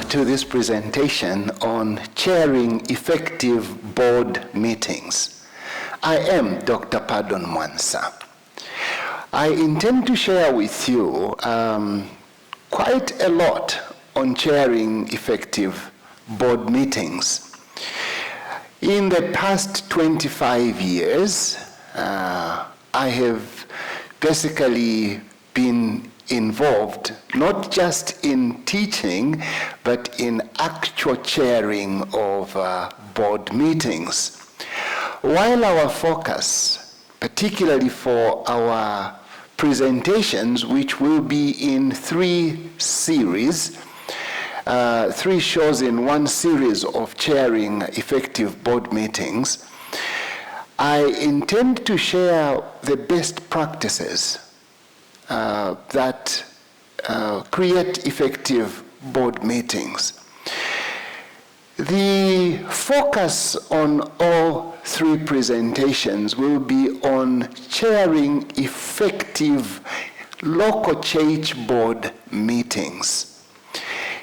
to this presentation on chairing effective board meetings. I am Dr. P Mwansa. I intend to share with you quite a lot on chairing effective board meetings. In the past 25 years, I have basically been involved not just in teaching, but in actual chairing of board meetings. While our focus, particularly for our presentations, which will be in three series, three shows in one series of chairing effective board meetings, I intend to share the best practices that create effective board meetings. The focus on all three presentations will be on chairing effective local church board meetings.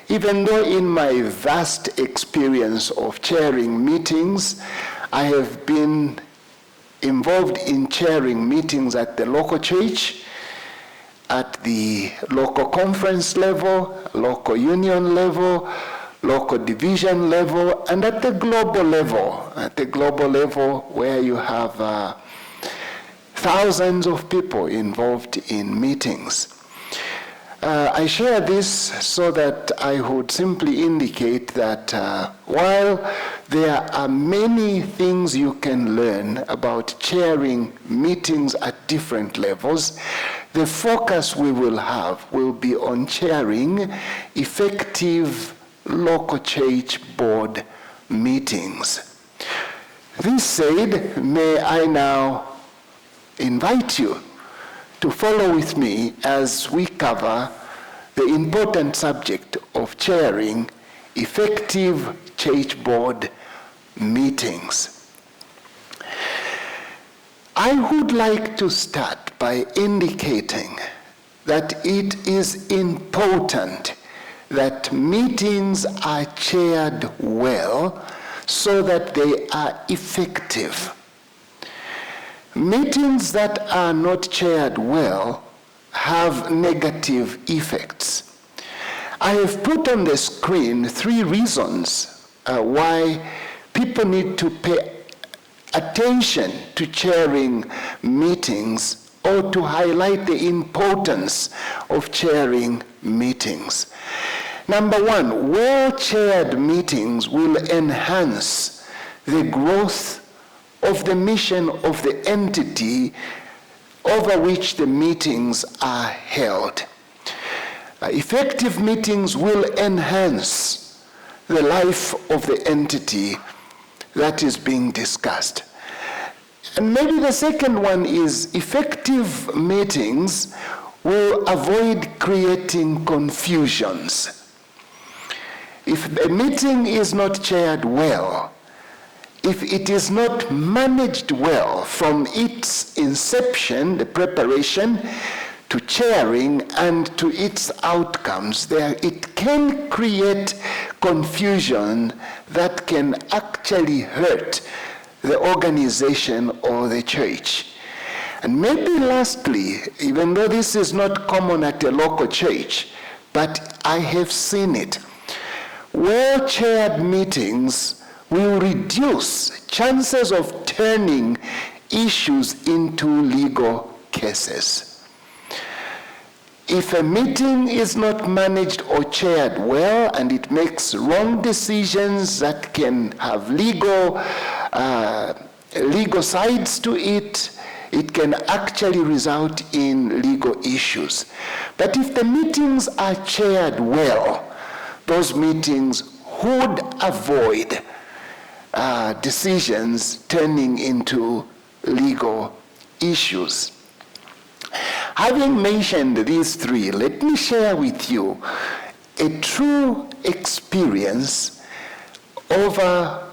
Even though in my vast experience of chairing meetings, I have been involved in chairing meetings at the local church, at the local conference level, local union level, local division level, and at the global level where you have thousands of people involved in meetings. I share this so that I would simply indicate that while there are many things you can learn about chairing meetings at different levels, the focus we will have will be on chairing effective local church board meetings. This said, may I now invite you to follow with me as we cover the important subject of chairing effective church board meetings. I would like to start by indicating that it is important that meetings are chaired well so that they are effective. Meetings that are not chaired well have negative effects. I have put on the screen three reasons why people need to pay attention to chairing meetings or to highlight the importance of chairing meetings. Number one, well-chaired meetings will enhance the growth of the mission of the entity over which the meetings are held. Effective meetings will enhance the life of the entity that is being discussed. And maybe the second one is effective meetings will avoid creating confusions. If a meeting is not chaired well, if it is not managed well from its inception, the preparation, to chairing and to its outcomes, it can create confusion that can actually hurt the organization or the church. And maybe lastly, even though this is not common at a local church, but I have seen it, well-chaired meetings will reduce chances of turning issues into legal cases. If a meeting is not managed or chaired well and it makes wrong decisions that can have legal sides to it, it can actually result in legal issues. But if the meetings are chaired well, those meetings would avoid decisions turning into legal issues. Having mentioned these three, let me share with you a true experience over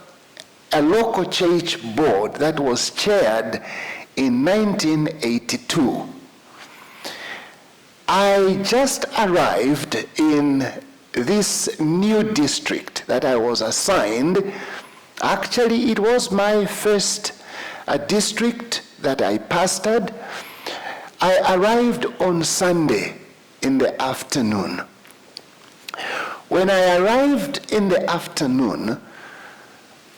a local church board that was chaired in 1982. I just arrived in this new district that I was assigned, actually it was my first district that I pastored, I arrived on Sunday in the afternoon. When I arrived in the afternoon,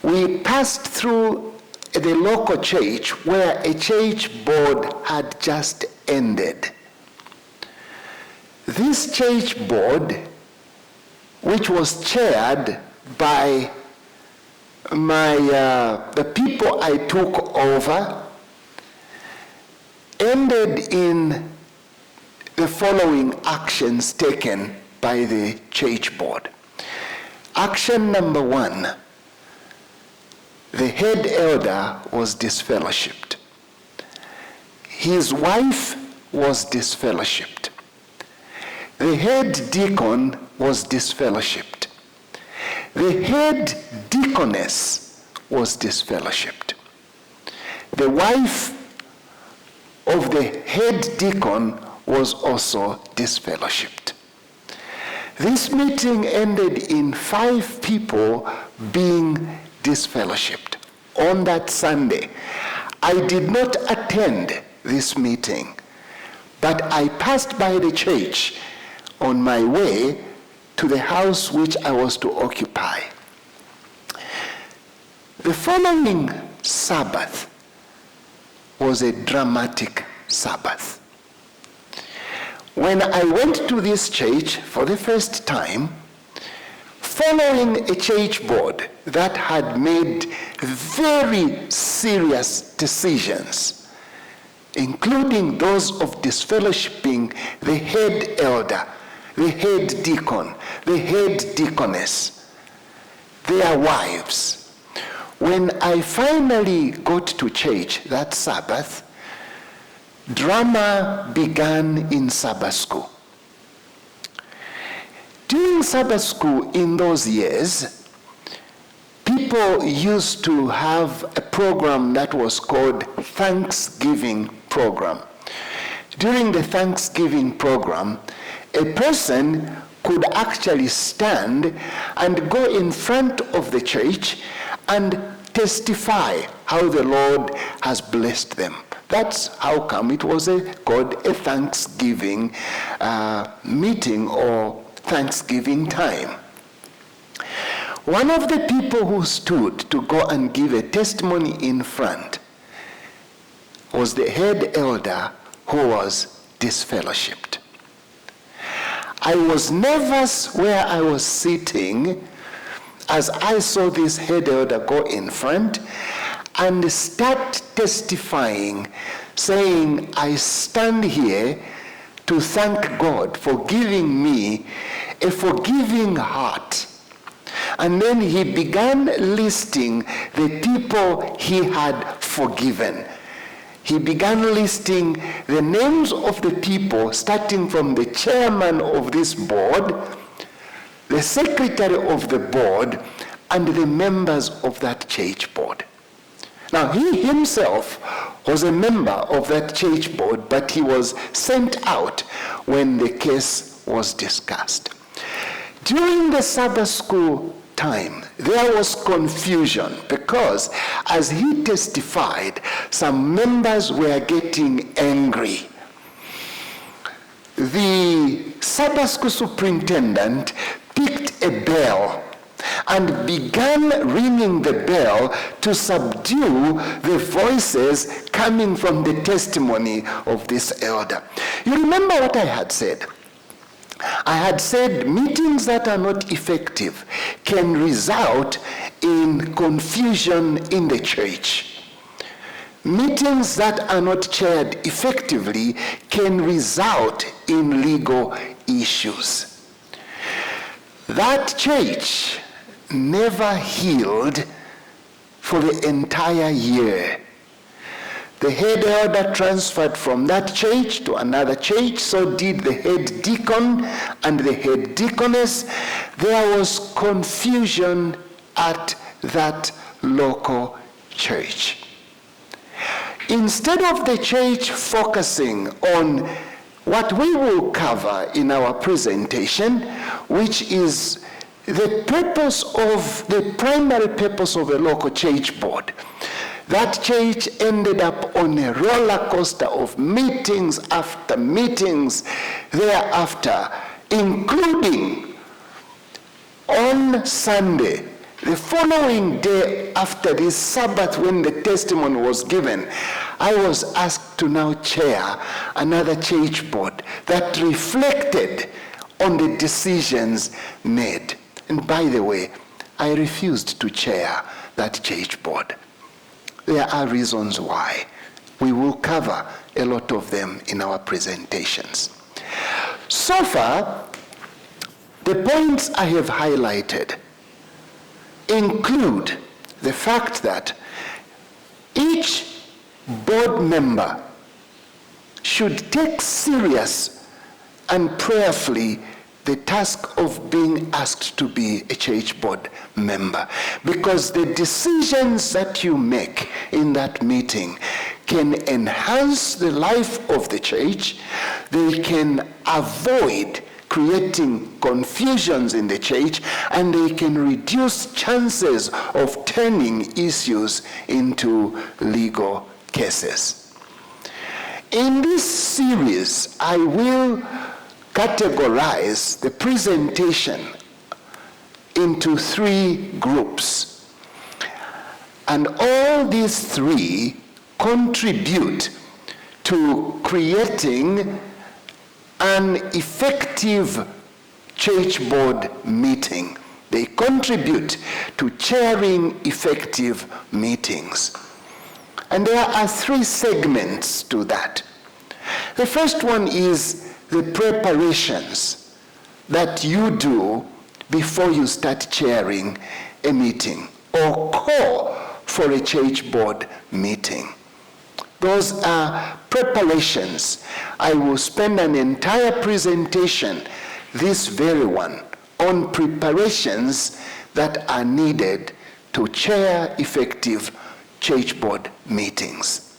we passed through the local church where a church board had just ended. This church board, which was chaired by the people I took over, ended in the following actions taken by the church board. Action number 1, the head elder was disfellowshipped. His wife was disfellowshipped. The head deacon was disfellowshipped. The head deaconess was disfellowshipped. The wife of the head deacon was also disfellowshipped. This meeting ended in 5 people being disfellowshipped on that Sunday. I did not attend this meeting, but I passed by the church on my way to the house which I was to occupy. The following Sabbath was a dramatic Sabbath. When I went to this church for the first time, following a church board that had made very serious decisions, including those of disfellowshipping the head elder, the head deacon, the head deaconess, their wives. When I finally got to church that Sabbath, drama began in Sabbath school. During Sabbath school in those years, people used to have a program that was called Thanksgiving program. During the Thanksgiving program, a person could actually stand and go in front of the church and testify how the Lord has blessed them. That's how come it was called a Thanksgiving meeting or Thanksgiving time. One of the people who stood to go and give a testimony in front was the head elder who was disfellowshipped. I was nervous where I was sitting as I saw this head elder go in front and start testifying, saying, I stand here to thank God for giving me a forgiving heart. And then he began listing the people he had forgiven. He began listing the names of the people, starting from the chairman of this board, the secretary of the board, and the members of that church board. Now, he himself was a member of that church board, but he was sent out when the case was discussed. During the Sabbath school time, there was confusion because as he testified, some members were getting angry. The Sabbath school superintendent picked a bell and began ringing the bell to subdue the voices coming from the testimony of this elder. You remember what I had said? I had said meetings that are not effective can result in confusion in the church. Meetings that are not chaired effectively can result in legal issues. That church never healed for the entire year. The head elder transferred from that church to another church, so did the head deacon and the head deaconess. There was confusion at that local church. Instead of the church focusing on what we will cover in our presentation, which is the primary purpose of a local church board. That church ended up on a roller coaster of meetings after meetings thereafter, including on Sunday, the following day after this Sabbath, when the testimony was given, I was asked to now chair another church board that reflected on the decisions made. And by the way, I refused to chair that church board. There are reasons why. We will cover a lot of them in our presentations. So far, the points I have highlighted include the fact that each board member should take serious and prayerfully the task of being asked to be a church board member, because the decisions that you make in that meeting can enhance the life of the church. They can avoid creating confusions in the church, and they can reduce chances of turning issues into legal cases. In this series, I will categorize the presentation into 3 groups. And all these 3 contribute to creating an effective church board meeting. They contribute to chairing effective meetings. And there are 3 segments to that. The first one is the preparations that you do before you start chairing a meeting or call for a church board meeting. Those are preparations. I will spend an entire presentation, this very one, on preparations that are needed to chair effective church board meetings.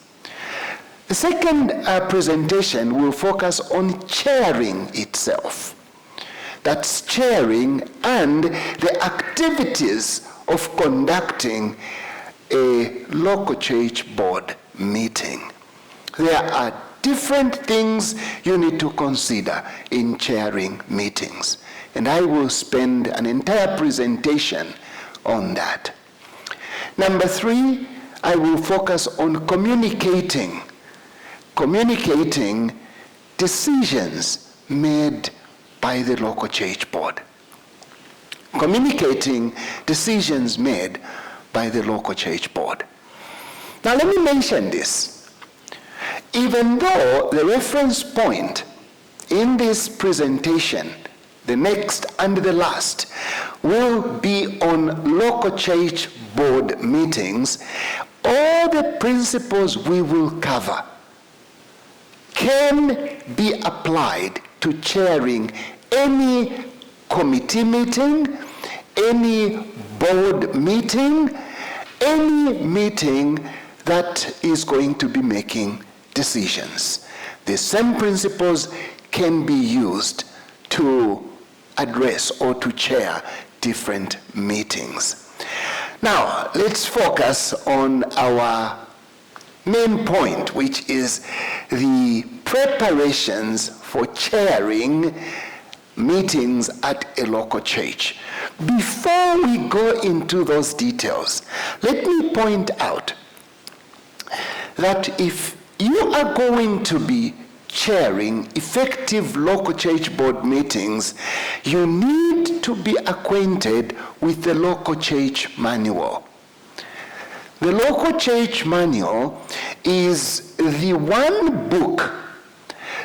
The second presentation will focus on chairing itself. That's chairing and the activities of conducting a local church board meeting. There are different things you need to consider in chairing meetings, and I will spend an entire presentation on that. Number 3, I will focus on communicating decisions made by the local church board. Communicating decisions made by the local church board. Now let me mention this. Even though the reference point in this presentation, the next and the last, will be on local church board meetings, all the principles we will cover can be applied to chairing any committee meeting, any board meeting, any meeting that is going to be making decisions. The same principles can be used to address or to chair different meetings. Now, let's focus on our main point, which is the preparations for chairing meetings at a local church. Before we go into those details, let me point out that if you are going to be chairing effective local church board meetings, you need to be acquainted with the local church manual. The local church manual is the one book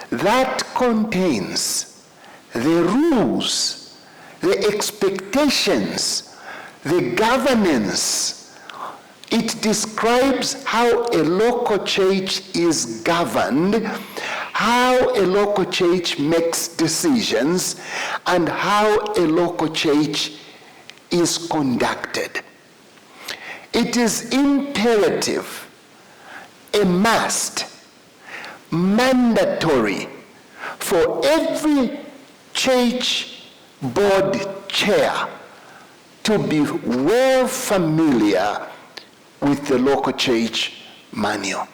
that contains the rules, the expectations, the governance. It describes how a local church is governed, how a local church makes decisions, and how a local church is conducted. It is imperative, a must, mandatory for every church board chair to be well familiar with the local church manual.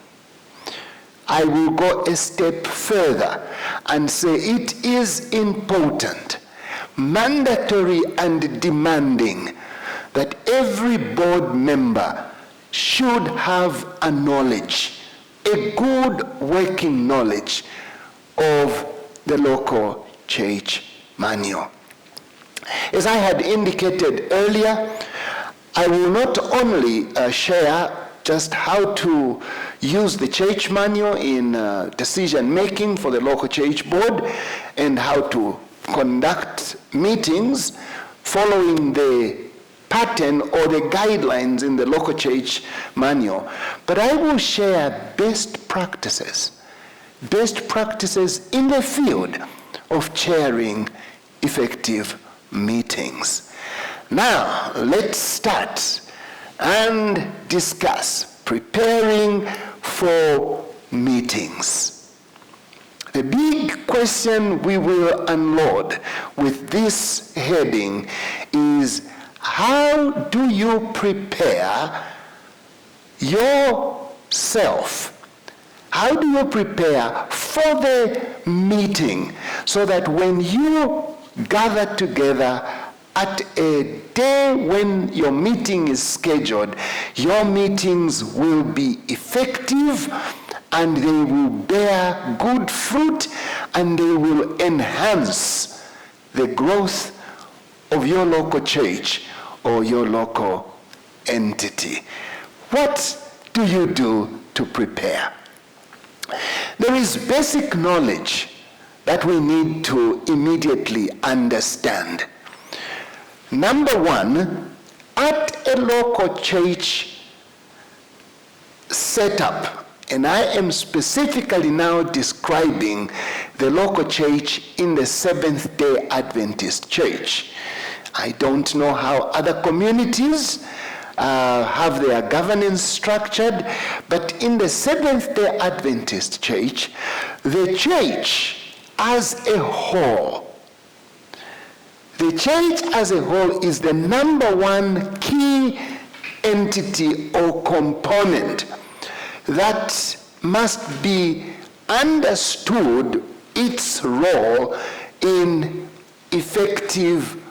I will go a step further and say it is important, mandatory and demanding that every board member should have a knowledge, a good working knowledge of the local church manual. As I had indicated earlier, I will not only share just how to use the church manual in decision making for the local church board and how to conduct meetings following the pattern or the guidelines in the local church manual, but I will share best practices in the field of chairing effective meetings. Now, let's start and discuss preparing for meetings. The big question we will unload with this heading is, how do you prepare yourself? How do you prepare for the meeting so that when you gather together at a day when your meeting is scheduled, your meetings will be effective and they will bear good fruit and they will enhance the growth of your local church or your local entity? What do you do to prepare? There is basic knowledge that we need to immediately understand. Number one, at a local church setup, and I am specifically now describing the local church in the Seventh-day Adventist Church. I don't know how other communities have their governance structured, but in the Seventh-day Adventist Church, the church as a whole, is the number one key entity or component that must be understood its role in effective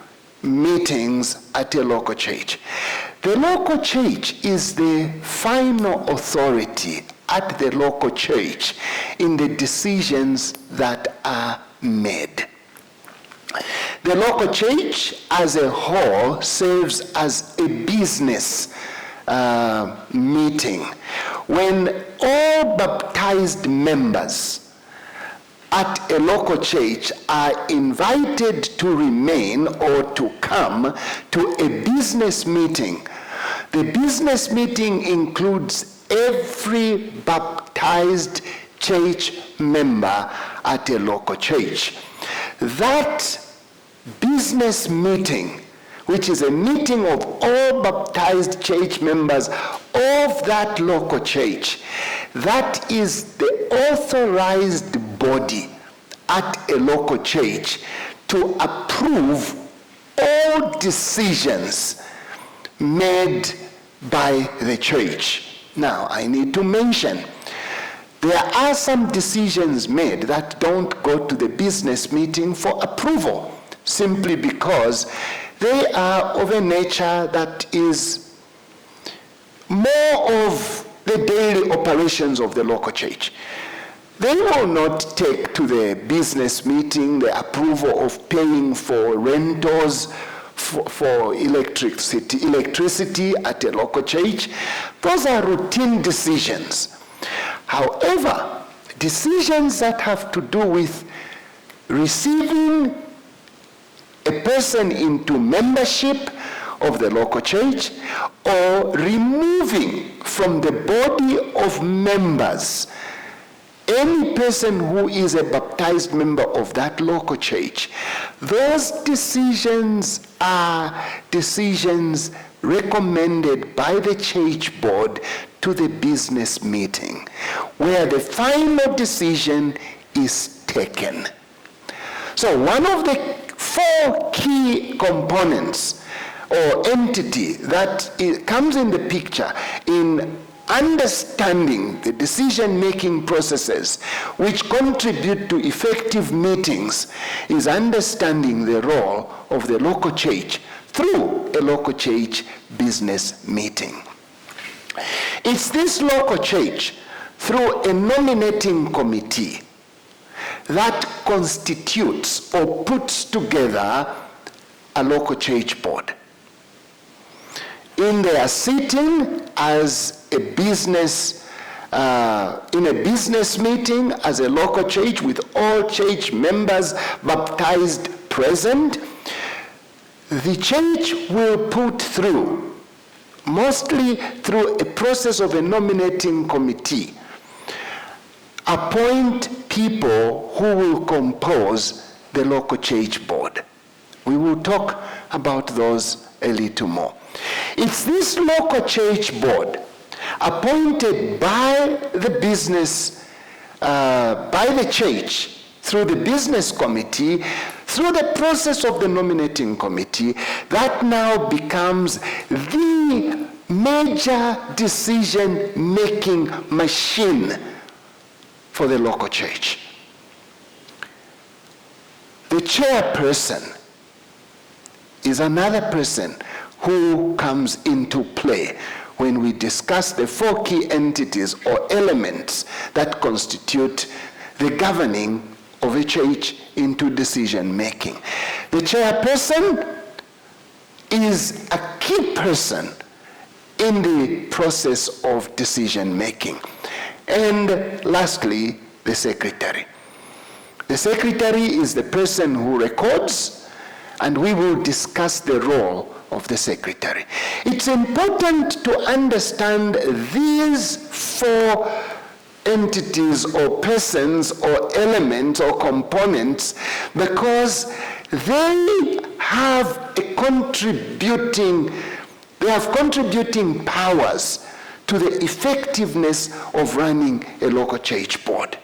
meetings at a local church. The local church is the final authority at the local church in the decisions that are made. The local church as a whole serves as a business meeting. When all baptized members at a local church are invited to remain or to come to a business meeting, the business meeting includes every baptized church member at a local church. That business meeting, which is a meeting of all baptized church members of that local church, that is the authorized body at a local church to approve all decisions made by the church. Now, I need to mention, there are some decisions made that don't go to the business meeting for approval, simply because they are of a nature that is more of the daily operations of the local church. They will not take to the business meeting the approval of paying for rentals for electricity at a local church. Those are routine decisions. However, decisions that have to do with receiving a person into membership of the local church or removing from the body of members any person who is a baptized member of that local church, those decisions are decisions recommended by the church board to the business meeting, where the final decision is taken. So one of the 4 key components or entity that comes in the picture in understanding the decision-making processes which contribute to effective meetings is understanding the role of the local church through a local church business meeting. It's this local church through a nominating committee that constitutes or puts together a local church board. In their sitting as a business, in a business meeting as a local church with all church members baptized present, the church will put through, mostly through a process of a nominating committee, appoint people who will compose the local church board. We will talk about those a little more. It's this local church board appointed by the business, by the church through the business committee, through the process of the nominating committee, that now becomes the major decision-making machine for the local church. The chairperson is another person who comes into play when we discuss the 4 key entities or elements that constitute the governing of a church into decision-making. The chairperson is a key person in the process of decision-making. And lastly, the secretary. The secretary is the person who records, and we will discuss the role of the secretary. It's important to understand these 4 entities or persons or elements or components because they have contributing powers to the effectiveness of running a local church board.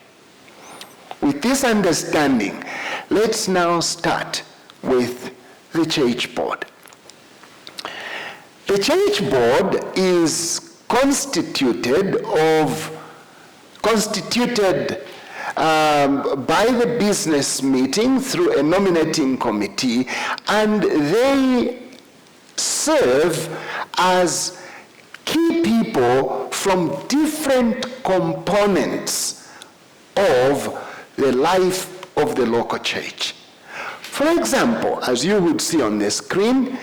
With this understanding, let's now start with the church board. The church board is constituted by the business meeting through a nominating committee, and they serve as key people from different components of the life of the local church. For example, as you would see on the screen,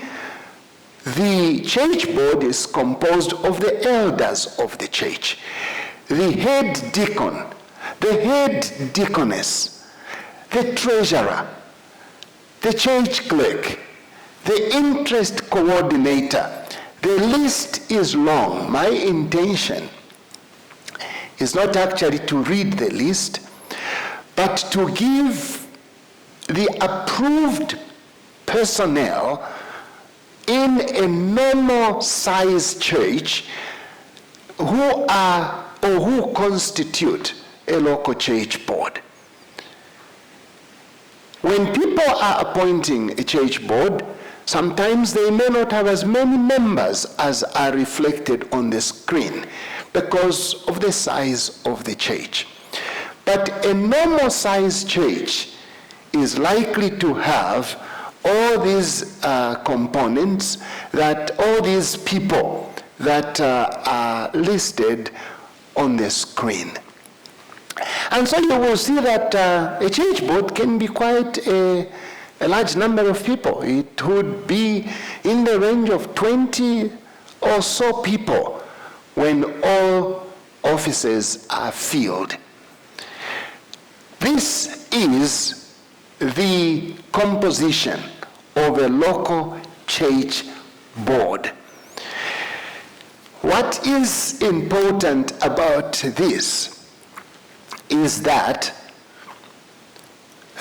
the church board is composed of the elders of the church, the head deacon, the head deaconess, the treasurer, the church clerk, the interest coordinator. The list is long. My intention is not actually to read the list, but to give the approved personnel in a normal size church who are or who constitute a local church board. When people are appointing a church board, sometimes they may not have as many members as are reflected on the screen because of the size of the church. But a normal size church is likely to have all these components, that all these people that are listed on the screen. And so you will see that a church board can be quite a large number of people. It would be in the range of 20 or so people when all offices are filled. This is the composition of a local church board. What is important about this is that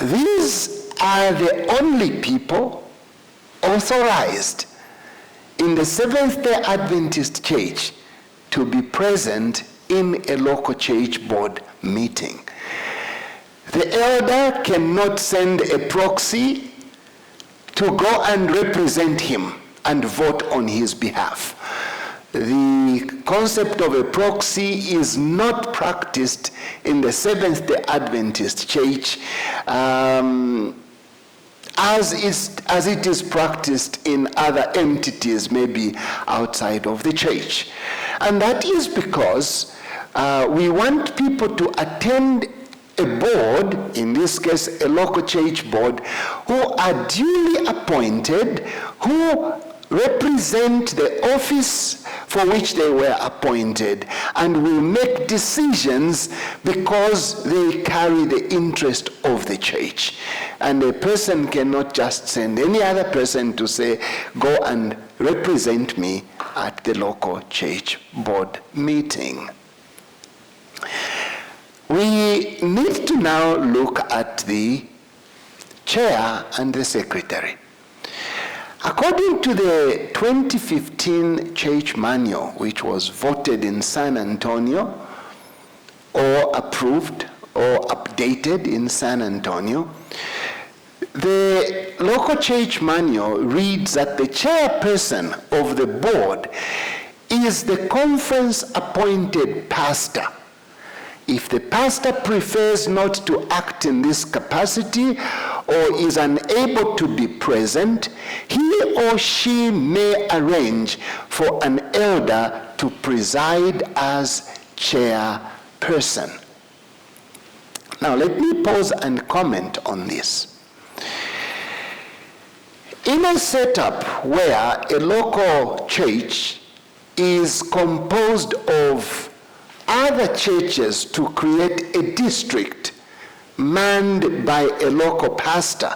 these are the only people authorized in the Seventh-day Adventist Church to be present in a local church board meeting. The elder cannot send a proxy to go and represent him and vote on his behalf. The concept of a proxy is not practiced in the Seventh-day Adventist Church as it is practiced in other entities, maybe outside of the church. And that is because we want people to attend a board, in this case a local church board, who are duly appointed, who represent the office for which they were appointed, and will make decisions because they carry the interest of the church. And a person cannot just send any other person to say, go and represent me at the local church board meeting. We need to now look at the chair and the secretary. According to the 2015 church manual, which was voted in San Antonio, or approved or updated in San Antonio, the local church manual reads that the chairperson of the board is the conference-appointed pastor. If the pastor prefers not to act in this capacity or is unable to be present, he or she may arrange for an elder to preside as chairperson. Now let me pause and comment on this. In a setup where a local church is composed of other churches to create a district manned by a local pastor,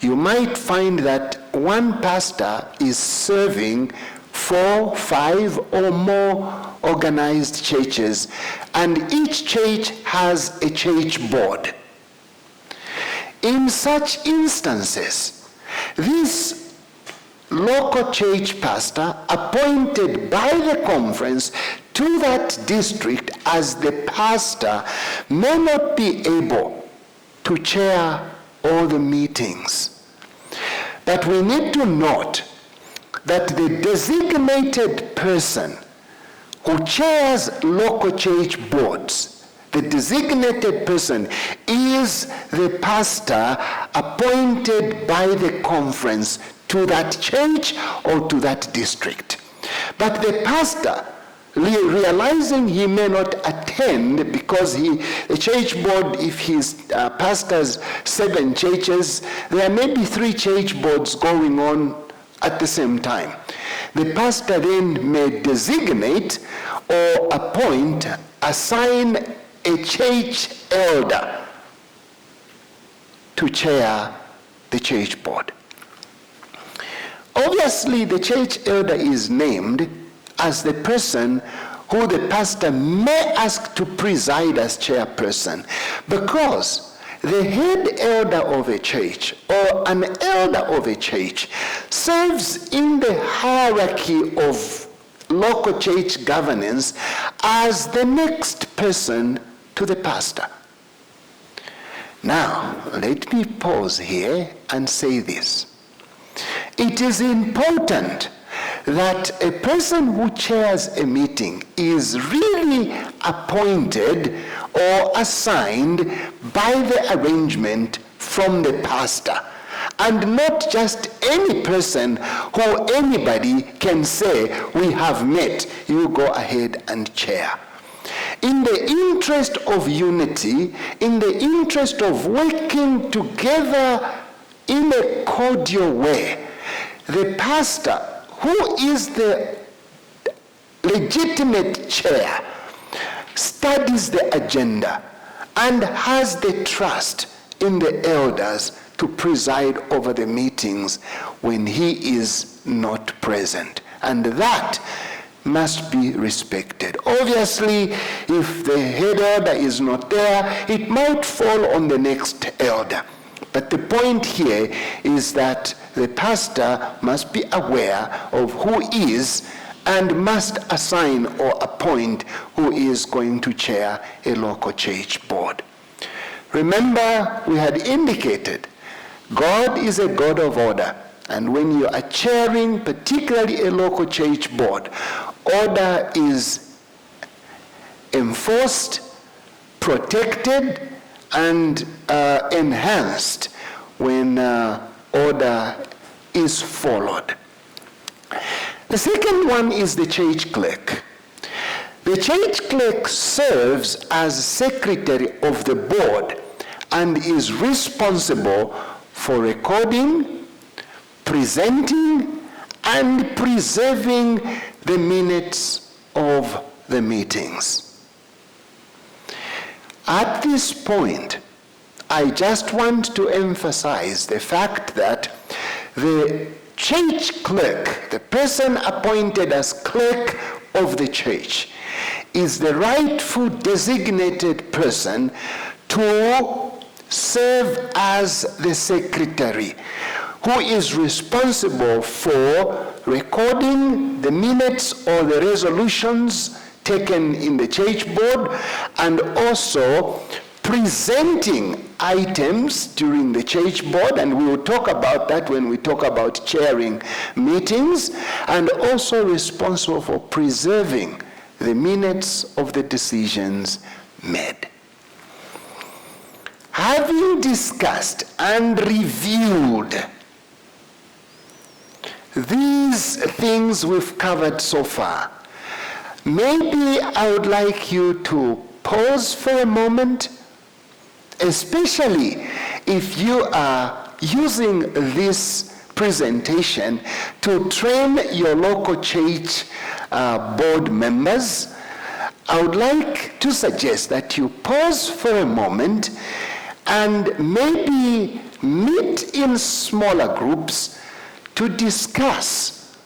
you might find that one pastor is serving 4, 5, or more organized churches, and each church has a church board. In such instances, this local church pastor appointed by the conference to that district as the pastor may not be able to chair all the meetings. But we need to note that the designated person who chairs local church boards, the designated person is the pastor appointed by the conference to that church or to that district. But the pastor, realizing he may not attend because the church board, if he pastors 7 churches, there may be 3 church boards going on at the same time. The pastor then may designate or appoint, assign a church elder to chair the church board. Obviously, the church elder is named as the person who the pastor may ask to preside as chairperson, because the head elder of a church or an elder of a church serves in the hierarchy of local church governance as the next person to the pastor. Now, let me pause here and say this. It is important that a person who chairs a meeting is really appointed or assigned by the arrangement from the pastor, and not just any person who anybody can say, we have met, you go ahead and chair. In the interest of unity, in the interest of working together in a cordial way, the pastor, who is the legitimate chair, studies the agenda and has the trust in the elders to preside over the meetings when he is not present. And that must be respected. Obviously, if the head elder is not there, it might fall on the next elder. But the point here is that the pastor must be aware of who is and must assign or appoint who is going to chair a local church board. Remember, we had indicated God is a God of order. And when you are chairing, particularly a local church board, order is enforced, protected, and enhanced when order is followed. The second one is the church clerk. The church clerk serves as secretary of the board and is responsible for recording, presenting, and preserving the minutes of the meetings. At this point, I just want to emphasize the fact that the church clerk, the person appointed as clerk of the church, is the rightful designated person to serve as the secretary, who is responsible for recording the minutes or the resolutions taken in the church board, and also presenting items during the church board, and we will talk about that when we talk about chairing meetings, and also responsible for preserving the minutes of the decisions made. Having discussed and reviewed these things we've covered so far, maybe I would like you to pause for a moment, especially if you are using this presentation to train your local church board members. I would like to suggest that you pause for a moment and maybe meet in smaller groups to discuss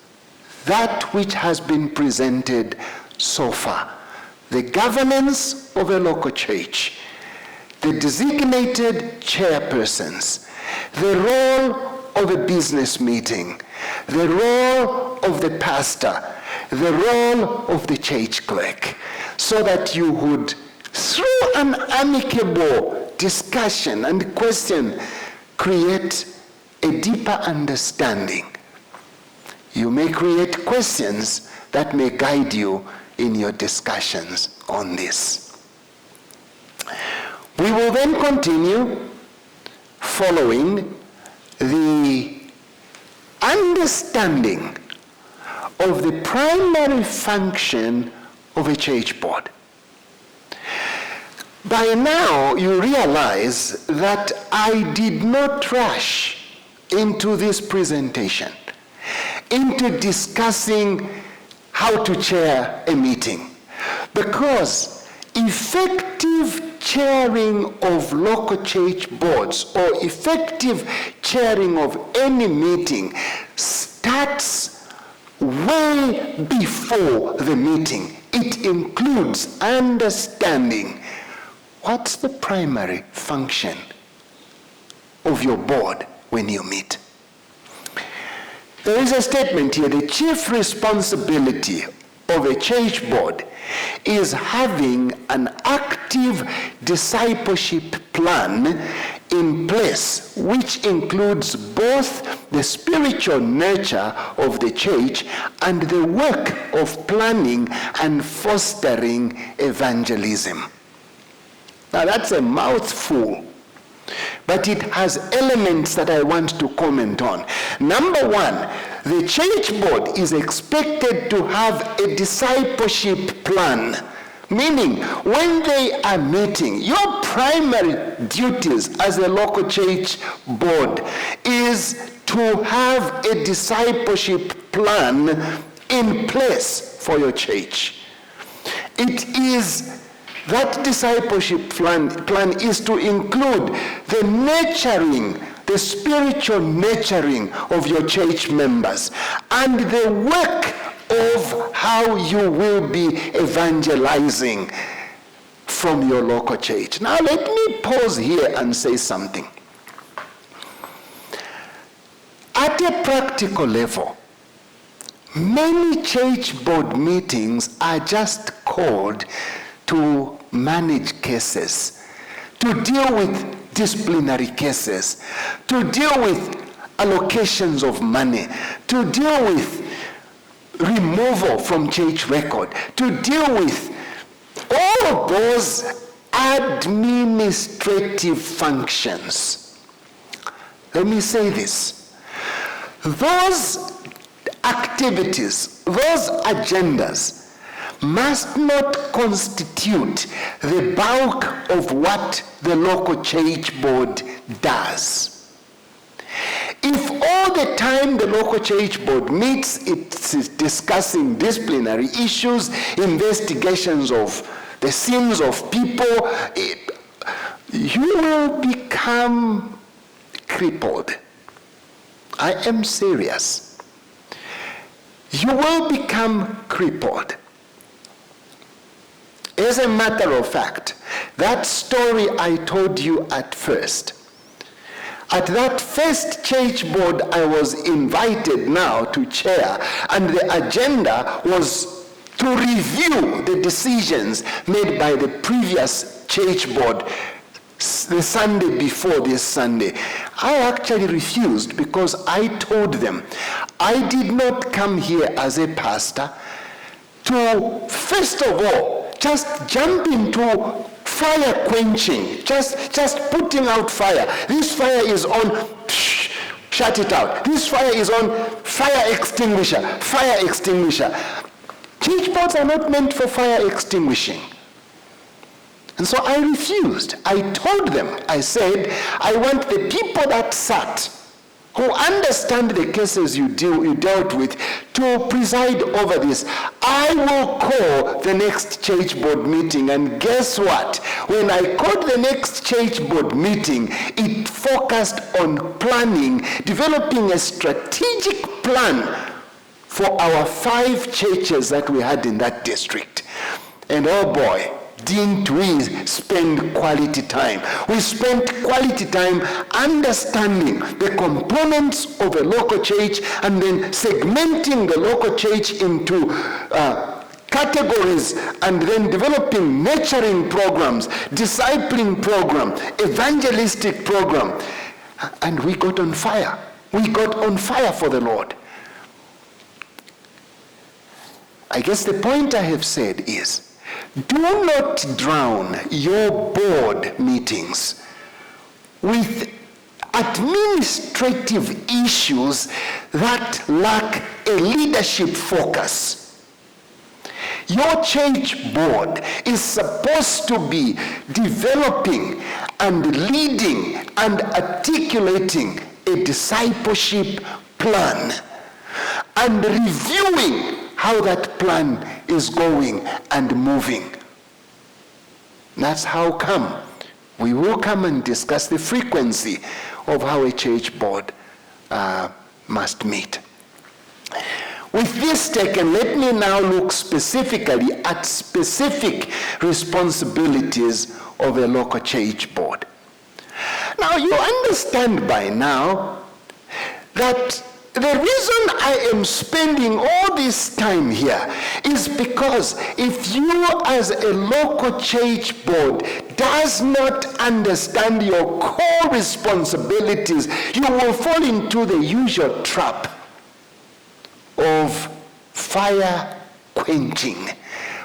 that which has been presented so far. The governance of a local church, the designated chairpersons, the role of a business meeting, the role of the pastor, the role of the church clerk, so that you would, through an amicable discussion and question, create a deeper understanding. You may create questions that may guide you in your discussions on this. We will then continue following the understanding of the primary function of a church board. By now, you realize that I did not rush into this presentation, into discussing how to chair a meeting, because effective chairing of local church boards or effective chairing of any meeting starts way before the meeting. It includes understanding what's the primary function of your board when you meet. There is a statement here: the chief responsibility of a church board is having an active discipleship plan in place, which includes both the spiritual nurture of the church and the work of planning and fostering evangelism. Now that's a mouthful, but it has elements that I want to comment on. Number one, the church board is expected to have a discipleship plan, meaning when they are meeting, your primary duties as a local church board is to have a discipleship plan in place for your church. It is that discipleship plan is to include the nurturing, the spiritual nurturing of your church members, and the work of how you will be evangelizing from your local church. Now let me pause here and say something. At a practical level, many church board meetings are just called to manage cases, to deal with disciplinary cases, to deal with allocations of money, to deal with removal from church record, to deal with all of those administrative functions. Let me say this. Those activities, those agendas must not constitute the bulk of what the local church board does. If all the time the local church board meets, it's discussing disciplinary issues, investigations of the sins of people, you will become crippled. I am serious. You will become crippled. As a matter of fact, that story I told you at first, at that first church board I was invited now to chair, and the agenda was to review the decisions made by the previous church board the Sunday before this Sunday. I actually refused because I told them I did not come here as a pastor to, first of all, just jump into fire quenching, just putting out fire. This fire is on, shut it out. This fire is on, fire extinguisher, fire extinguisher. Church boards are not meant for fire extinguishing. And so I refused. I told them, I said, I want the people that sat, who understand the cases you dealt with, to preside over this. I will call the next church board meeting, and guess what? When I called the next church board meeting, it focused on planning, developing a strategic plan for our 5 churches that we had in that district. And oh boy, didn't we spend quality time? We spent quality time understanding the components of a local church and then segmenting the local church into categories, and then developing nurturing programs, discipling program, evangelistic program. And we got on fire. We got on fire for the Lord. I guess the point I have said is, do not drown your board meetings with administrative issues that lack a leadership focus. Your church board is supposed to be developing and leading and articulating a discipleship plan and reviewing how that plan is going and moving. That's how come we will come and discuss the frequency of how a church board must meet. With this taken, let me now look specifically at specific responsibilities of a local church board. Now, you understand by now that the reason I am spending all this time here is because if you as a local church board does not understand your core responsibilities, you will fall into the usual trap of fire quenching,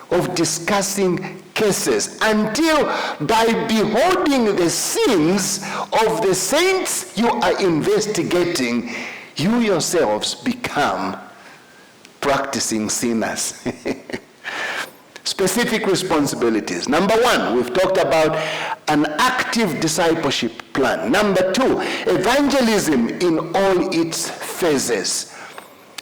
of discussing cases, until by beholding the sins of the saints you are investigating, you yourselves become practicing sinners. Specific responsibilities. Number 1, we've talked about an active discipleship plan. Number 2, evangelism in all its phases.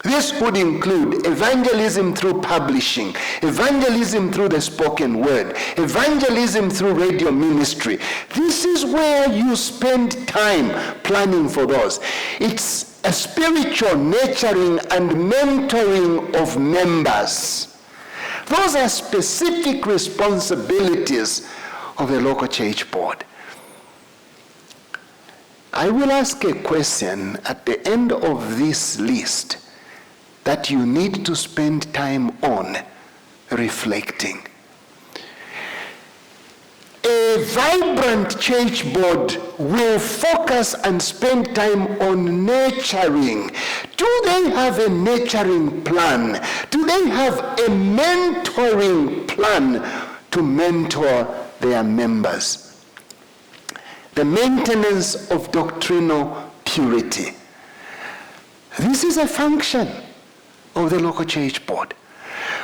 This would include evangelism through publishing, evangelism through the spoken word, evangelism through radio ministry. This is where you spend time planning for those. It's a spiritual nurturing and mentoring of members. Those are specific responsibilities of the local church board. I will ask a question at the end of this list that you need to spend time on reflecting. A A vibrant church board will focus and spend time on nurturing. Do they have a nurturing plan? Do they have a mentoring plan to mentor their members? The maintenance of doctrinal purity. This is a function of the local church board,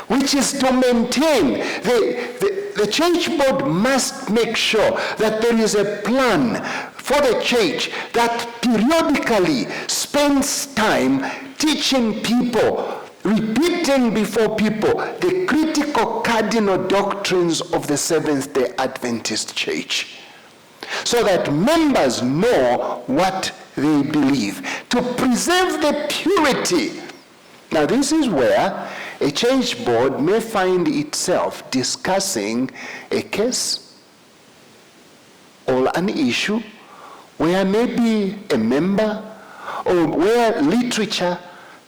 which is to maintain. The church board must make sure that there is a plan for the church that periodically spends time teaching people, repeating before people the critical cardinal doctrines of the Seventh-day Adventist Church, so that members know what they believe, to preserve the purity. Now, this is where a church board may find itself discussing a case or an issue where maybe a member or where literature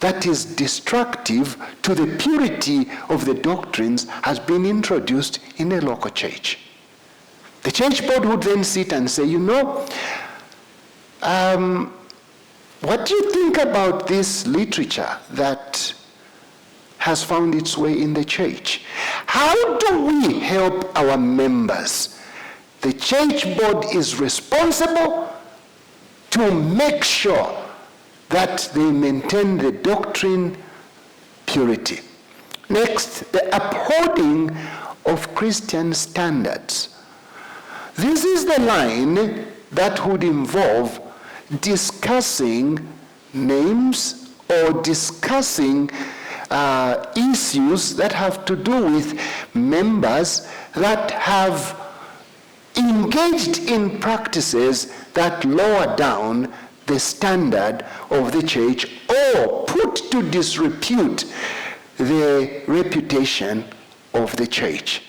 that is destructive to the purity of the doctrines has been introduced in a local church. The church board would then sit and say, what do you think about this literature that has found its way in the church? How do we help our members? The church board is responsible to make sure that they maintain the doctrine purity. Next, the upholding of Christian standards. This is the line that would involve discussing names or discussing issues that have to do with members that have engaged in practices that lower down the standard of the church or put to disrepute the reputation of the church.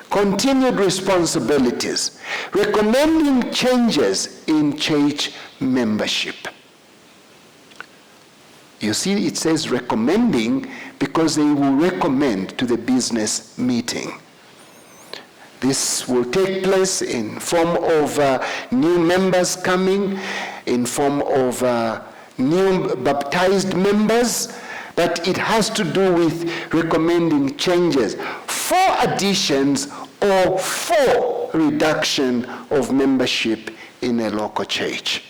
Continued responsibilities, recommending changes in church membership. You see, it says recommending because they will recommend to the business meeting. This will take place in form of new members coming, in form of new baptized members, but it has to do with recommending changes for additions or for reduction of membership in a local church.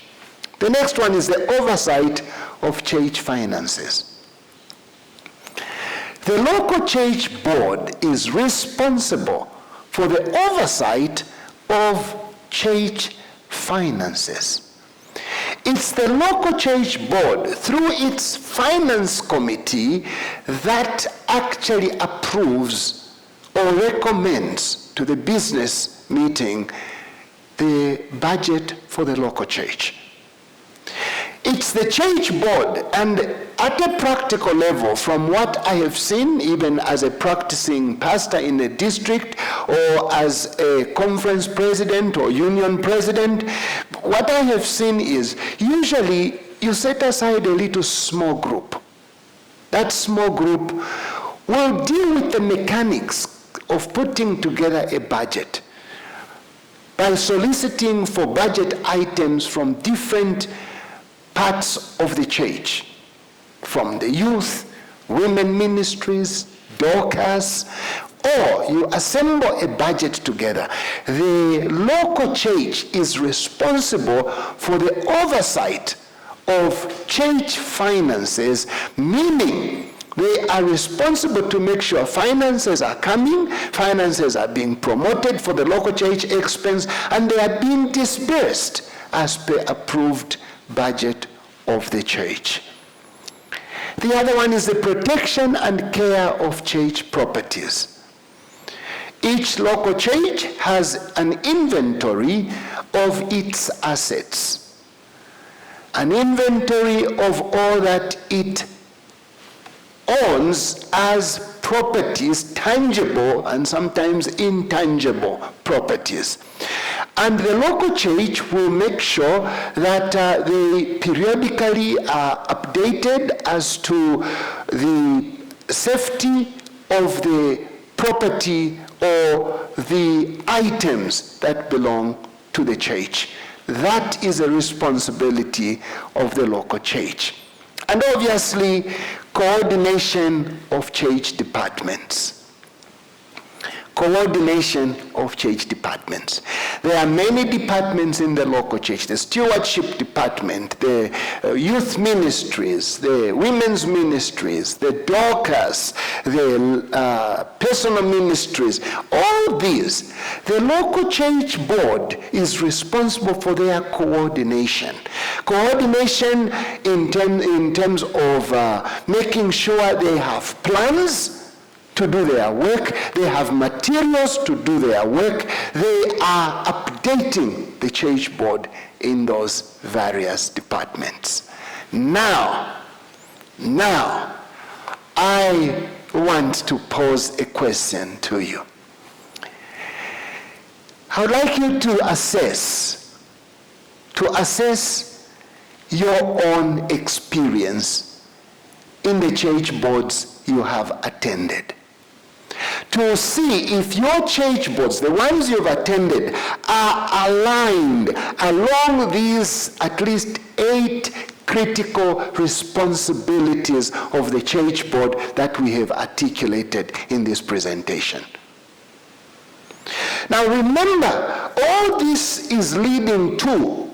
The next one is the oversight of church finances. The local church board is responsible for the oversight of church finances. It's the local church board, through its finance committee, that actually approves or recommends to the business meeting the budget for the local church. It's the church board, and at a practical level, from what I have seen, even as a practicing pastor in a district or as a conference president or union president, what I have seen is usually you set aside a little small group. That small group will deal with the mechanics of putting together a budget by soliciting for budget items from different parts of the church, from the youth, women ministries, Dorcas, or you assemble a budget together. The local church is responsible for the oversight of church finances, meaning they are responsible to make sure finances are coming, finances are being promoted for the local church expense, and they are being disbursed as per approved budget of the church. The other one is the protection and care of church properties. Each local church has an inventory of its assets, an inventory of all that it owns as properties, tangible and sometimes intangible properties. And the local church will make sure that they periodically are updated as to the safety of the property or the items that belong to the church. That is a responsibility of the local church. And obviously, coordination of church departments. Coordination of church departments. There are many departments in the local church. The stewardship department, the youth ministries, the women's ministries, the Dorcas, the personal ministries, all these. The local church board is responsible for their coordination. Coordination in terms of making sure they have plans to do their work, they have materials to do their work, they are updating the church board in those various departments. Now, I want to pose a question to you. I would like you to assess your own experience in the church boards you have attended. To see if your church boards, the ones you've attended, are aligned along these at least 8 critical responsibilities of the church board that we have articulated in this presentation. Now remember, all this is leading to,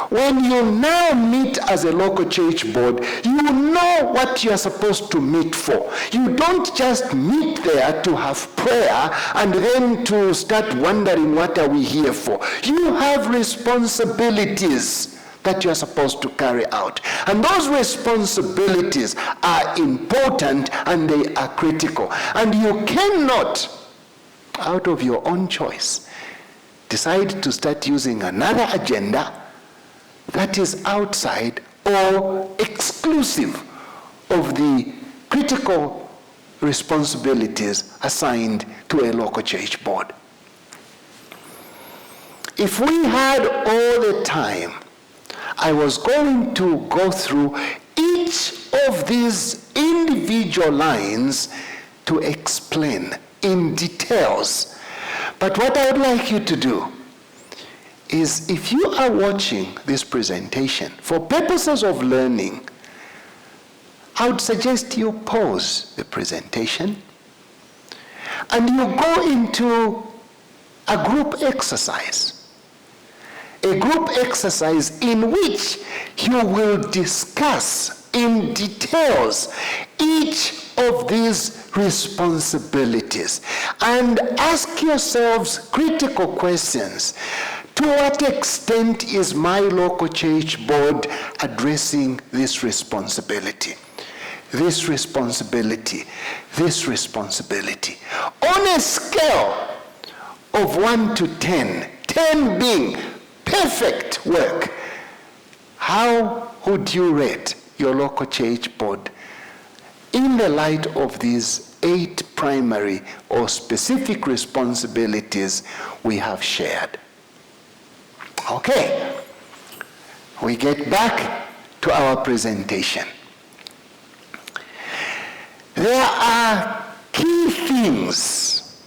when you now meet as a local church board, you know what you are supposed to meet for. You don't just meet there to have prayer and then to start wondering what are we here for. You have responsibilities that you are supposed to carry out. And those responsibilities are important and they are critical. And you cannot, out of your own choice, decide to start using another agenda that is outside or exclusive of the critical responsibilities assigned to a local church board. If we had all the time, I was going to go through each of these individual lines to explain in details. But what I would like you to do is, if you are watching this presentation for purposes of learning, I would suggest you pause the presentation and you go into a group exercise. A group exercise in which you will discuss in details each of these responsibilities and ask yourselves critical questions. To what extent is my local church board addressing this responsibility? This responsibility, this responsibility. On a scale of 1 to 10, 10 being perfect work, how would you rate your local church board in the light of these 8 primary or specific responsibilities we have shared? Okay, we get back to our presentation. There are key things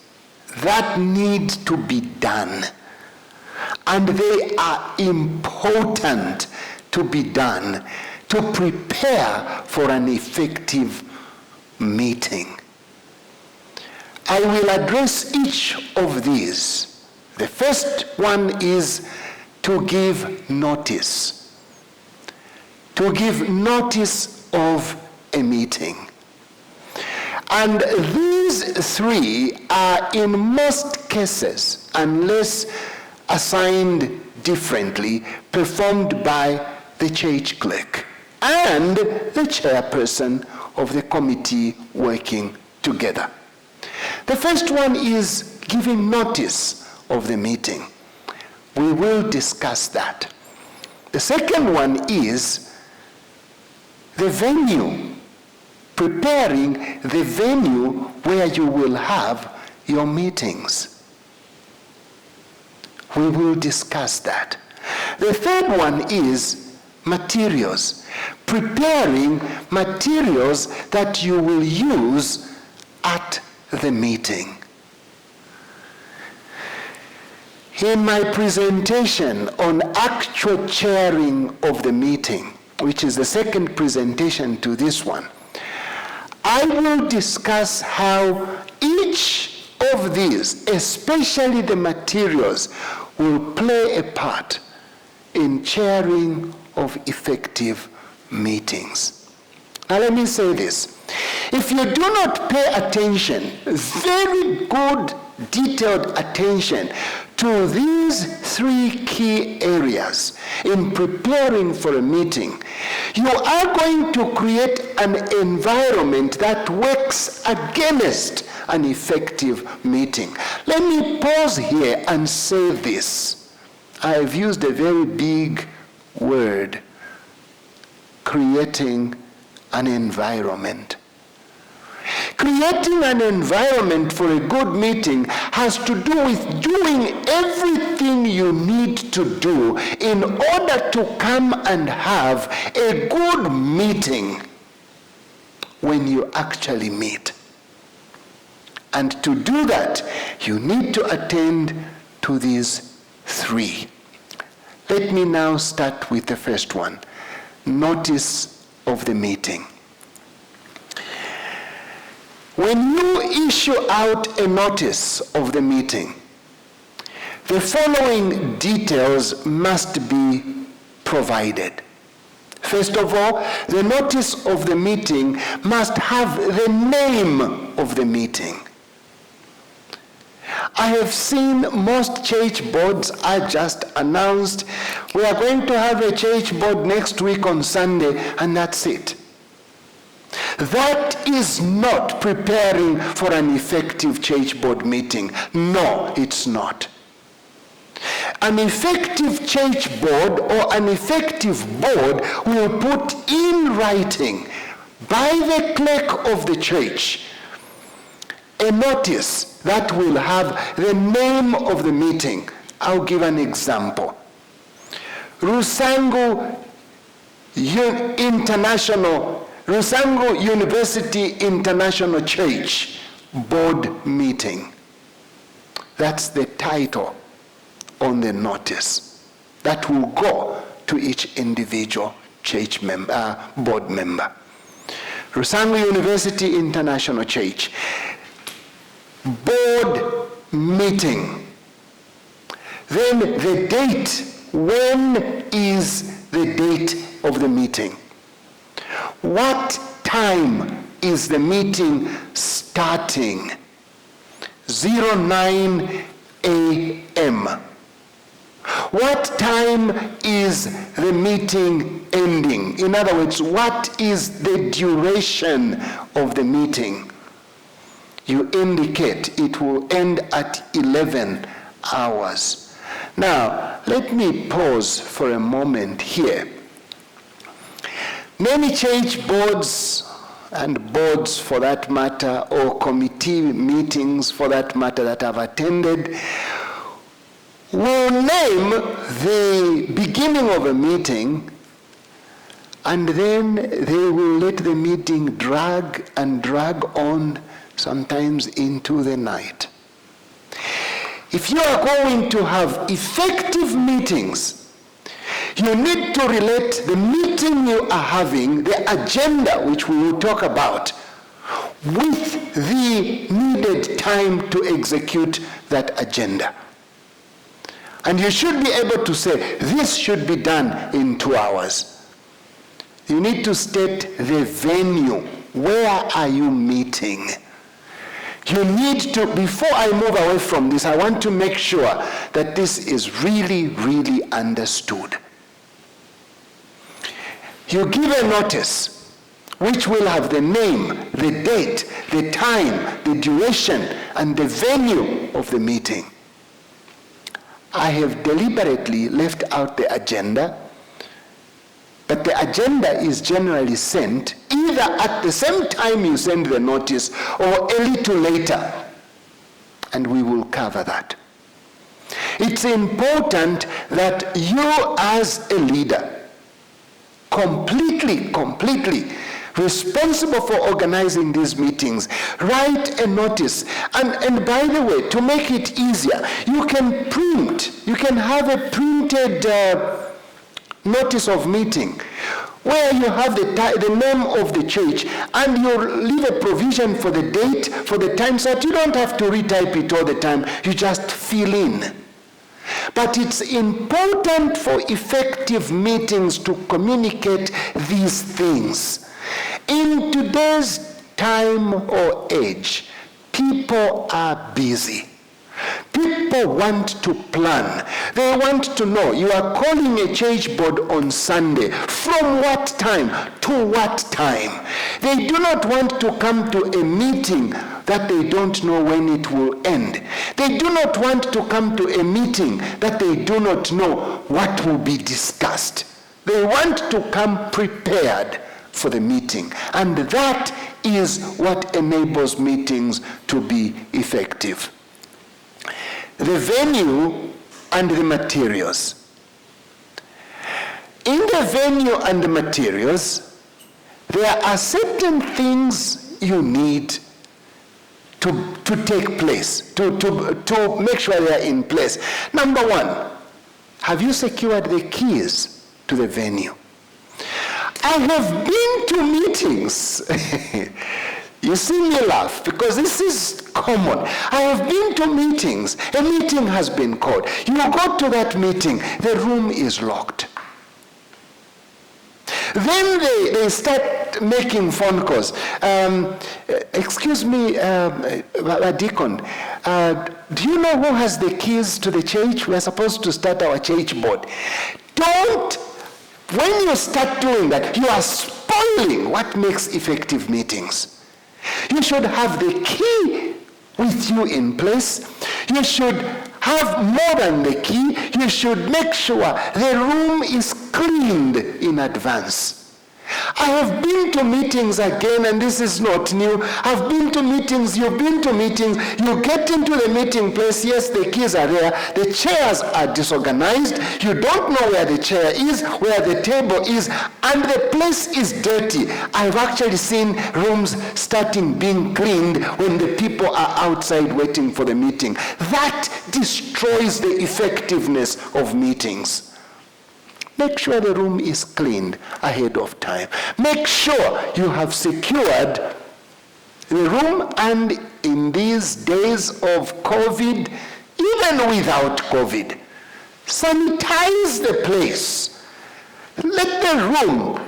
that need to be done, and they are important to be done to prepare for an effective meeting. I will address each of these. The first one is to give notice. To give notice of a meeting. And these 3 are in most cases, unless assigned differently, performed by the church clerk and the chairperson of the committee working together. The first one is giving notice of the meeting. We will discuss that. The second one is the venue, preparing the venue where you will have your meetings. We will discuss that. The third one is materials, preparing materials that you will use at the meeting. In my presentation on actual chairing of the meeting, which is the second presentation to this one, I will discuss how each of these, especially the materials, will play a part in chairing of effective meetings. Now let me say this. If you do not pay attention, very good, detailed attention to these three key areas in preparing for a meeting, you are going to create an environment that works against an effective meeting. Let me pause here and say this. I've used a very big word, creating an environment. Creating an environment for a good meeting has to do with doing everything you need to do in order to come and have a good meeting when you actually meet. And to do that, you need to attend to these three. Let me now start with the first one, notice of the meeting. When you issue out a notice of the meeting, the following details must be provided. First of all, the notice of the meeting must have the name of the meeting. I have seen most church boards are just announced, we are going to have a church board next week on Sunday, and that's it. That is not preparing for an effective church board meeting. No, it's not. An effective church board or an effective board will put in writing by the clerk of the church a notice that will have the name of the meeting. I'll give an example. Rusango University International Church Board Meeting. That's the title on the notice that will go to each individual church member, board member. Rusango University International Church Board Meeting. Then the date. When is the date of the meeting? What time is the meeting starting? 09 a.m. What time is the meeting ending? In other words, what is the duration of the meeting? You indicate it will end at 11 hours. Now, let me pause for a moment here. Many church boards and boards for that matter, or committee meetings for that matter that I've attended, will name the beginning of a meeting, and then they will let the meeting drag and drag on, sometimes into the night. If you are going to have effective meetings, you need to relate the meeting you are having, the agenda which we will talk about, with the needed time to execute that agenda. And you should be able to say, this should be done in 2 hours. You need to state the venue. Where are you meeting? You need to, before I move away from this, I want to make sure that this is really, really understood. You give a notice which will have the name, the date, the time, the duration, and the venue of the meeting. I have deliberately left out the agenda, but the agenda is generally sent either at the same time you send the notice or a little later, and we will cover that. It's important that you as a leader completely responsible for organizing these meetings, write a notice. And by the way, to make it easier, you can have a printed notice of meeting where you have the name of the church, and you leave a provision for the date, for the time, so that you don't have to retype it all the time. You just fill in. But it's important for effective meetings to communicate these things. In today's time or age, people are busy. People want to plan. They want to know, you are calling a church board on Sunday. From what time to what time? They do not want to come to a meeting that they don't know when it will end. They do not want to come to a meeting that they do not know what will be discussed. They want to come prepared for the meeting. And that is what enables meetings to be effective. The venue and the materials. In the venue and the materials, there are certain things you need to take place, to make sure they are in place. Number one, have you secured the keys to the venue? I have been to meetings. You see me laugh because this is common. I have been to meetings. A meeting has been called. You go to that meeting, the room is locked. Then they start making phone calls. Excuse me, Deacon, do you know who has the keys to the church? We're supposed to start our church board. When you start doing that, you are spoiling what makes effective meetings. You should have the key with you in place. You should have more than the key. You should make sure the room is cleaned in advance. I have been to meetings again, and this is not new. I've been to meetings, you've been to meetings, you get into the meeting place, yes, the keys are there, the chairs are disorganized, you don't know where the chair is, where the table is, and the place is dirty. I've actually seen rooms starting being cleaned when the people are outside waiting for the meeting. That destroys the effectiveness of meetings. Make sure the room is cleaned ahead of time. Make sure you have secured the room, and in these days of COVID, even without COVID, sanitize the place. Let the room,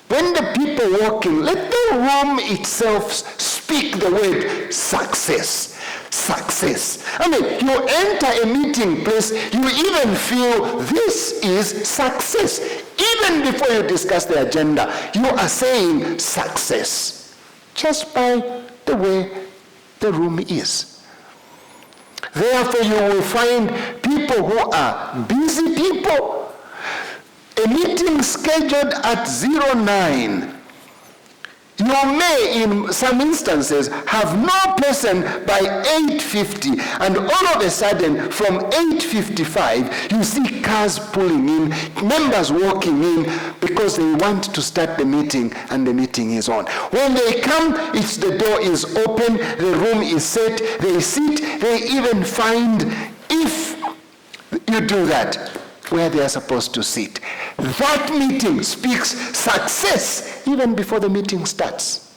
when the people walk in, let the room itself speak the word success. Success. I mean, you enter a meeting place, you even feel this is success. Even before you discuss the agenda, you are saying success. Just by the way the room is. Therefore, you will find people who are busy people. A meeting scheduled at 09. You may, in some instances, have no person by 8:50, and all of a sudden, from 8:55, you see cars pulling in, members walking in, because they want to start the meeting, and the meeting is on. When they come, the door is open, the room is set, they sit, they even find, if you do that, where they are supposed to sit. That meeting speaks success even before the meeting starts.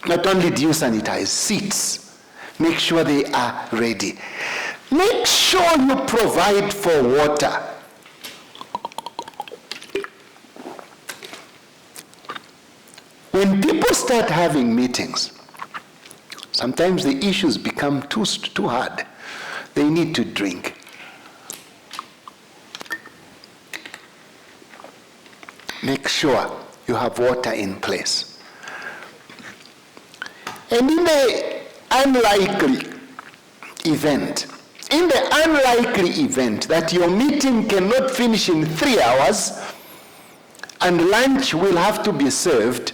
Not only do you sanitize seats, make sure they are ready. Make sure you provide for water. When people start having meetings, sometimes the issues become too hard. They need to drink. Make sure you have water in place. And in the unlikely event that your meeting cannot finish in 3 hours and lunch will have to be served,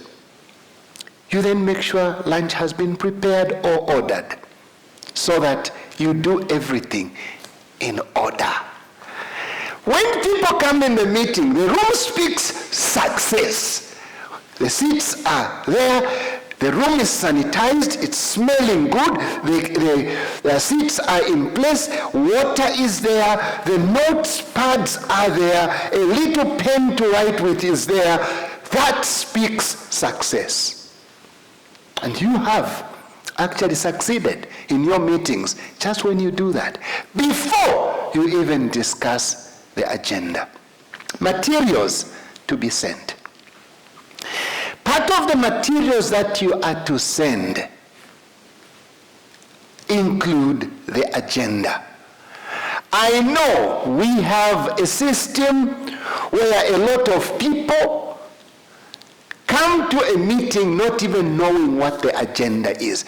you then make sure lunch has been prepared or ordered so that you do everything in order. When people come in the meeting, the room speaks success. The seats are there. The room is sanitized. It's smelling good. The seats are in place. Water is there. The notes pads are there. A little pen to write with is there. That speaks success. And you have actually succeeded in your meetings just when you do that, before you even discuss the agenda. Materials to be sent. Part of the materials that you are to send include the agenda. I know we have a system where a lot of people come to a meeting not even knowing what the agenda is.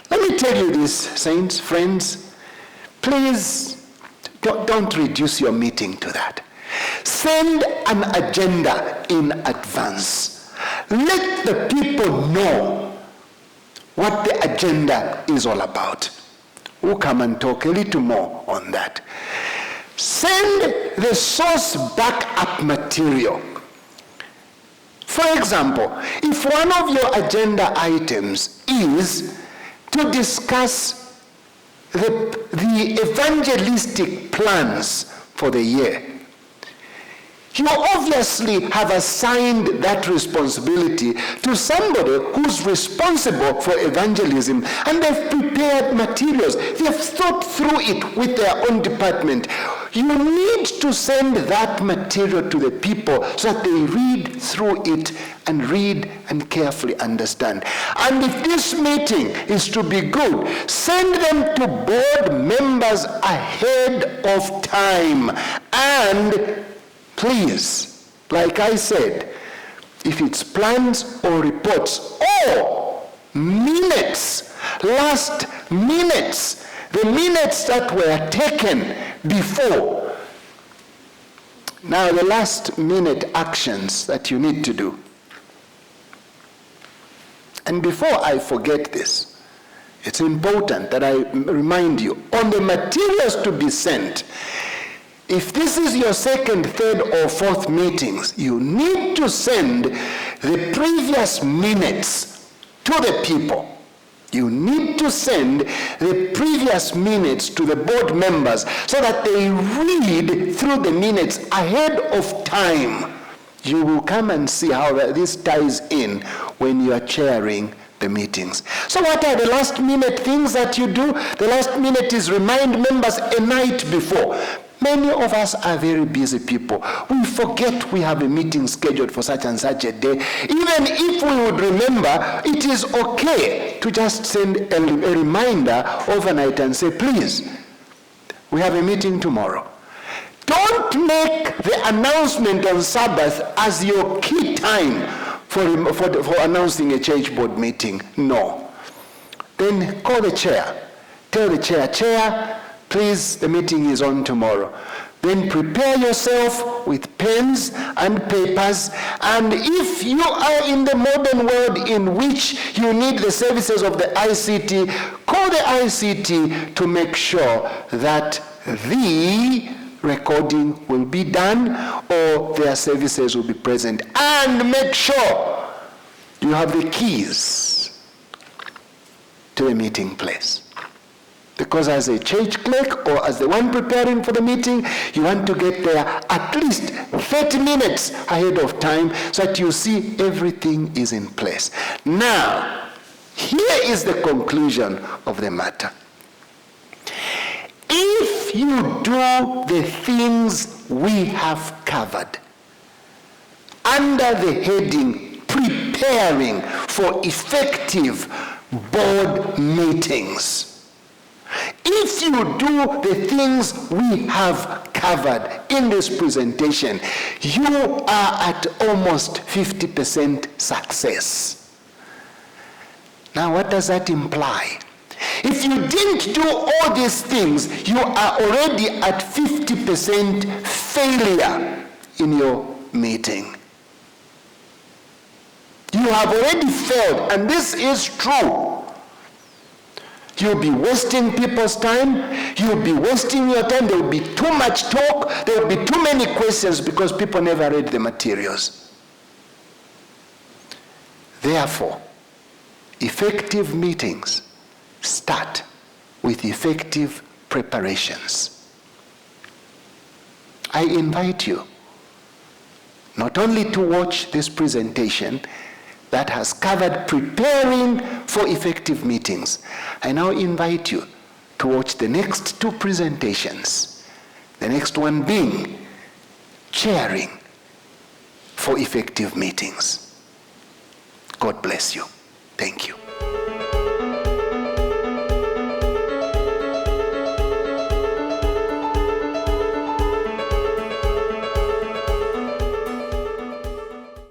Let me tell you this, saints, friends, please don't reduce your meeting to that. Send an agenda in advance. Let the people know what the agenda is all about. We'll come and talk a little more on that. Send the source backup material. For example, if one of your agenda items is to discuss the evangelistic plans for the year, you obviously have assigned that responsibility to somebody who's responsible for evangelism, and they've prepared materials. They've thought through it with their own department. You need to send that material to the people so that they read through it and read and carefully understand. And if this meeting is to be good, send them to board members ahead of time. And please, like I said, if it's plans or reports or minutes, last minutes, the minutes that were taken before. Now, the last minute actions that you need to do. And before I forget this, it's important that I remind you, on the materials to be sent, if this is your second, third, or fourth meetings, you need to send the previous minutes to the people. You need to send the previous minutes to the board members so that they read through the minutes ahead of time. You will come and see how this ties in when you are chairing the meetings. So what are the last minute things that you do? The last minute is remind members a night before. Many of us are very busy people. We forget we have a meeting scheduled for such and such a day. Even if we would remember, it is okay to just send a reminder overnight and say, please, we have a meeting tomorrow. Don't make the announcement on Sabbath as your key time for announcing a church board meeting. No. Then call the chair. Tell the chair, Chair, please, the meeting is on tomorrow. Then prepare yourself with pens and papers. And if you are in the modern world in which you need the services of the ICT, call the ICT to make sure that the recording will be done or their services will be present. And make sure you have the keys to the meeting place. Because as a church clerk or as the one preparing for the meeting, you want to get there at least 30 minutes ahead of time so that you see everything is in place. Now, here is the conclusion of the matter. If you do the things we have covered under the heading Preparing for Effective Board Meetings, if you do the things we have covered in this presentation, you are at almost 50% success. Now, what does that imply? If you didn't do all these things, you are already at 50% failure in your meeting. You have already failed, and this is true. You'll be wasting people's time. You'll be wasting your time. There will be too much talk. There will be too many questions because people never read the materials. Therefore, effective meetings start with effective preparations. I invite you not only to watch this presentation that has covered preparing for effective meetings, I now invite you to watch the next two presentations. The next one being chairing for effective meetings. God bless you. Thank you.